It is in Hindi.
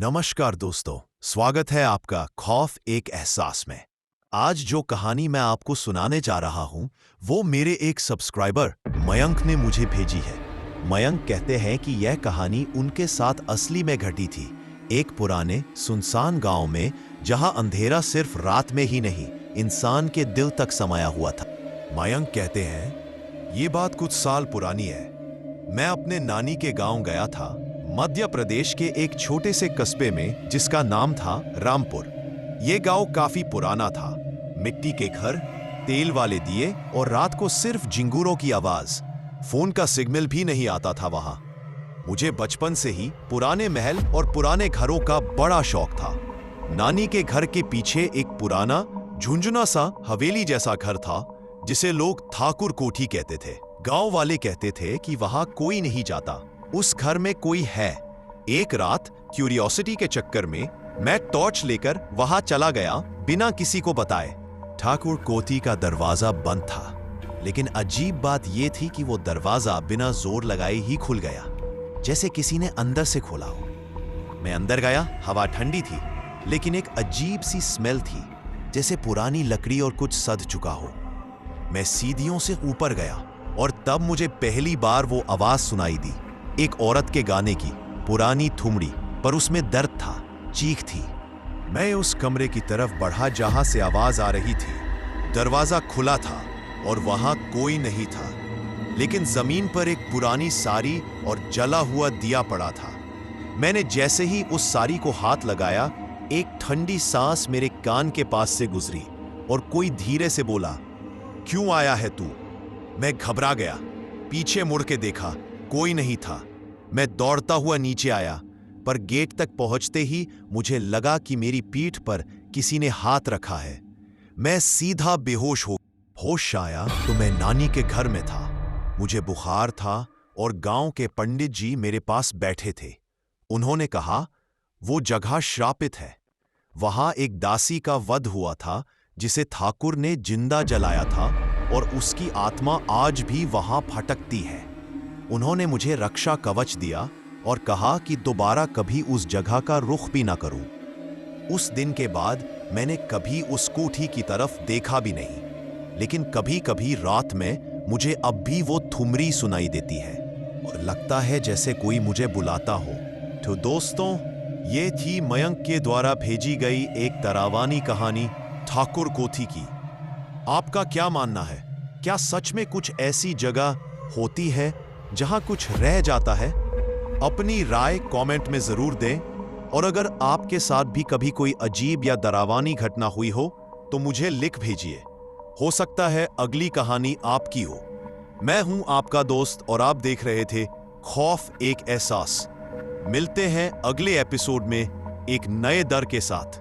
नमस्कार दोस्तों, स्वागत है आपका खौफ एक एहसास में। आज जो कहानी मैं आपको सुनाने जा रहा हूं, वो मेरे एक सब्सक्राइबर मयंक ने मुझे भेजी है। मयंक कहते हैं कि यह कहानी उनके साथ असली में घटी थी, एक पुराने सुनसान गांव में, जहां अंधेरा सिर्फ रात में ही नहीं, इंसान के दिल तक समाया हुआ था। मयंक कहते हैं, ये बात कुछ साल पुरानी है। मैं अपने नानी के गांव गया था, मध्य प्रदेश के एक छोटे से कस्बे में, जिसका नाम था रामपुर। यह गांव काफी पुराना था, मिट्टी के घर, तेल वाले दिए और रात को सिर्फ झिंगुरों की आवाज। फोन का सिग्नल भी नहीं आता था वहां। मुझे बचपन से ही पुराने महल और पुराने घरों का बड़ा शौक था। नानी के घर के पीछे एक पुराना झुंझुना सा हवेली जैसा घर था, जिसे लोग ठाकुर कोठी कहते थे। गांव वाले कहते थे कि वहां कोई नहीं जाता, उस घर में कोई है। एक रात क्यूरियोसिटी के चक्कर में मैं टॉर्च लेकर वहां चला गया, बिना किसी को बताए। ठाकुर कोठी का दरवाजा बंद था, लेकिन अजीब बात यह थी कि वो दरवाजा बिना जोर लगाए ही खुल गया, जैसे किसी ने अंदर से खोला हो। मैं अंदर गया, हवा ठंडी थी, लेकिन एक अजीब सी स्मेल थी, जैसे पुरानी लकड़ी और कुछ सध चुका हो। मैं सीढ़ियों से ऊपर गया और तब मुझे पहली बार वो आवाज सुनाई दी, एक औरत के गाने की, पुरानी थुमड़ी, पर उसमें दर्द था, चीख थी। मैं उस कमरे की तरफ बढ़ा जहां से आवाज आ रही थी। दरवाजा खुला था और वहां कोई नहीं था, लेकिन जमीन पर एक पुरानी साड़ी और जला हुआ दिया पड़ा था। मैंने जैसे ही उस साड़ी को हाथ लगाया, एक ठंडी सांस मेरे कान के पास से गुजरी और कोई धीरे से बोला, क्यों आया है तू? मैं घबरा गया, पीछे मुड़ के देखा, कोई नहीं था। मैं दौड़ता हुआ नीचे आया, पर गेट तक पहुंचते ही मुझे लगा कि मेरी पीठ पर किसी ने हाथ रखा है। मैं सीधा बेहोश हो। होश आया तो मैं नानी के घर में था। मुझे बुखार था और गांव के पंडित जी मेरे पास बैठे थे। उन्होंने कहा, वो जगह श्रापित है। वहां एक दासी का वध हुआ था, जिसे ठाकुर ने जिंदा जलाया था, और उसकी आत्मा आज भी वहां भटकती है। उन्होंने मुझे रक्षा कवच दिया और कहा कि दोबारा कभी उस जगह का रुख भी ना करूं। उस दिन के बाद मैंने कभी उस कोठी की तरफ देखा भी नहीं, लेकिन कभी कभी रात में मुझे अब भी वो थुमरी सुनाई देती है और लगता है जैसे कोई मुझे बुलाता हो। तो दोस्तों, ये थी मयंक के द्वारा भेजी गई एक डरावनी कहानी ठाकुर कोठी की। आपका क्या मानना है? क्या सच में कुछ ऐसी जगह होती है जहां कुछ रह जाता है? अपनी राय कमेंट में जरूर दें, और अगर आपके साथ भी कभी कोई अजीब या डरावनी घटना हुई हो तो मुझे लिख भेजिए। हो सकता है अगली कहानी आपकी हो। मैं हूं आपका दोस्त और आप देख रहे थे खौफ एक एहसास। मिलते हैं अगले एपिसोड में एक नए डर के साथ।